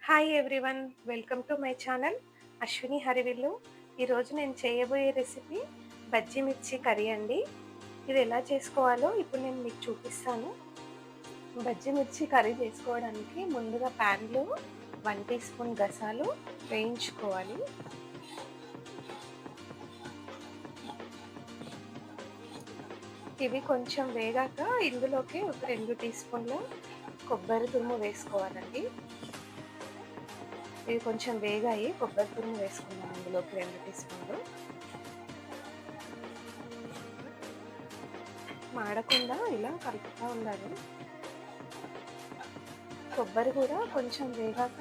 Hi everyone, welcome to my channel Ashwini హరివిల్లు. ఈరోజు నేను చేయబోయే రెసిపీ బజ్జీ మిర్చి కర్రీ అండి. ఇది ఎలా చేసుకోవాలో ఇప్పుడు నేను మీకు చూపిస్తాను. బజ్జీ మిర్చి కర్రీ చేసుకోవడానికి ముందుగా ప్యాన్లో 1 టీ స్పూన్ గసాలు వేయించుకోవాలి. ఇవి కొంచెం వేగాక ఇందులోకి ఒక 2 టీ స్పూన్ల కొబ్బరి తురుము వేసుకోవాలండి. ఇవి కొంచెం వేగాయి, కొబ్బరి తురుము వేసుకున్నాం ఇందులోకి 2 టీ స్పూన్లు. మాడకుండా ఇలా కలుపుతూ ఉండాలి. కొబ్బరి కూడా కొంచెం వేగాక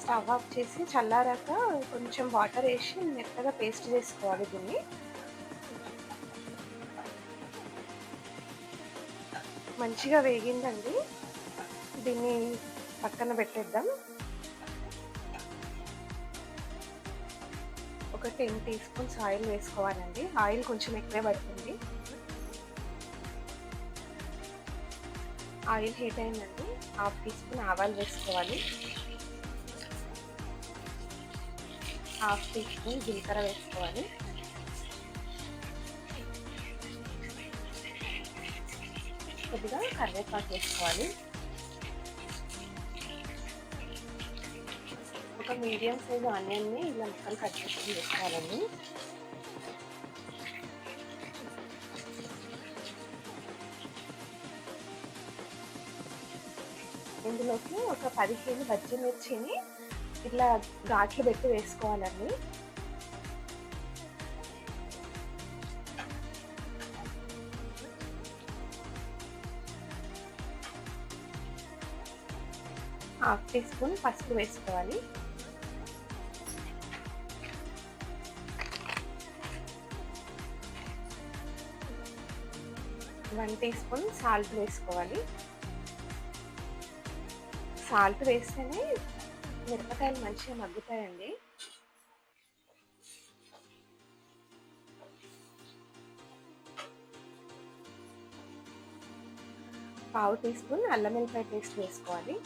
స్టవ్ ఆఫ్ చేసి చల్లారాక కొంచెం వాటర్ వేసి మెత్తగా పేస్ట్ చేసుకోవాలి. దీన్ని మంచిగా వేగిందండి, దీన్ని పక్కన పెట్టేద్దాం. ఒక 10 టీ స్పూన్స్ ఆయిల్ వేసుకోవాలండి. ఆయిల్ కొంచెం ఎక్కువే పడుతుంది. ఆయిల్ హీట్ అయిందండి, 1/2 టీ స్పూన్ ఆవాలు వేసుకోవాలి. 1/2 టీ స్పూన్ జీలకర్ర వేసుకోవాలి. కొద్దిగా కరివేపాకు వేసుకోవాలి. ఒక మీడియం సైజ్ ఆనియన్ని ఇలా ముక్కలు కట్ చేసుకుని వేసుకోవాలండి. ఇందులోకి ఒక 15 పచ్చిమిర్చిని ఇట్లా ఘాట్లు పెట్టి వేసుకోవాలండి. హాఫ్ టీ స్పూన్ పసుపు వేసుకోవాలి. వన్ టీ స్పూన్ సాల్ట్ వేసుకోవాలి. సాల్ట్ వేస్తేనే మిరపకాయలు మంచిగా మగ్గుతాయండి. పావు టీ స్పూన్ అల్లం వెల్లిపాయ పేస్ట్ వేసుకోవాలి.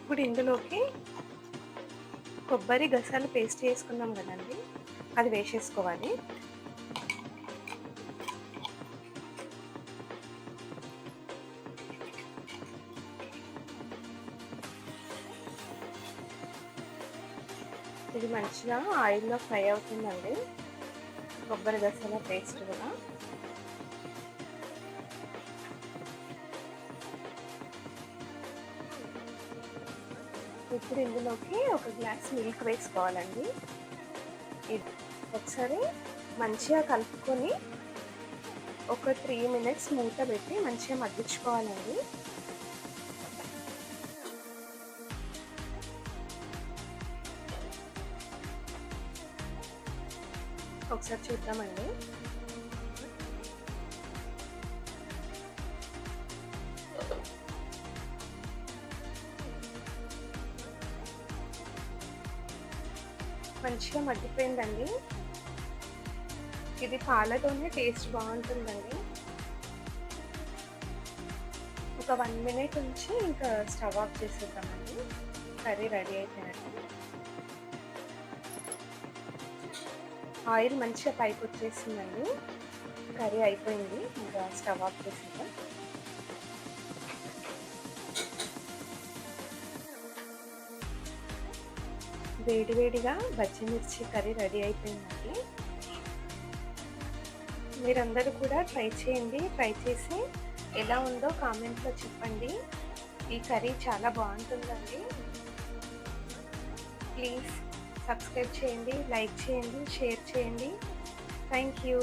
ఇప్పుడు ఇందులోకి కొబ్బరి గసాలు పేస్ట్ చేసుకున్నాం కదండి, అది వేసేసుకోవాలి. ఇది మంచిగా ఆయిల్లో ఫ్రై అవుతుందండి, కొబ్బరి గసాల పేస్ట్ కూడా. ఇప్పుడు ఇందులోకి ఒక గ్లాస్ మిల్క్ వేసుకోవాలండి. ఇది ఒకసారి మంచిగా కలుపుకొని ఒక 3 మినిట్స్ మూత పెట్టి మంచిగా మగ్గించుకోవాలండి. ఒకసారి చూద్దామండి. మంచిగా మగ్గిపోయిందండి. ఇది పాలతోనే టేస్ట్ బాగుంటుందండి. ఒక 1 మినిట్ ఉంచి ఇంకా స్టవ్ ఆఫ్ చేసేద్దామండి. కర్రీ రెడీ అయిపోయినట్టు. ఆయిల్ మంచిగా పైకి వచ్చేసిందండి, కర్రీ అయిపోయింది. ఇంకా స్టవ్ ఆఫ్ చేసేద్దాం. వేడివేడిగా బజ్జీ మిర్చి కర్రీ రెడీ అయిపోయిందండి. మీరందరూ కూడా ట్రై చేయండి. ట్రై చేసి ఎలా ఉందో కామెంట్లో చెప్పండి. ఈ కర్రీ చాలా బాగుంటుందండి. ప్లీజ్ సబ్స్క్రైబ్ చేయండి, లైక్ చేయండి, షేర్ చేయండి. Thank you.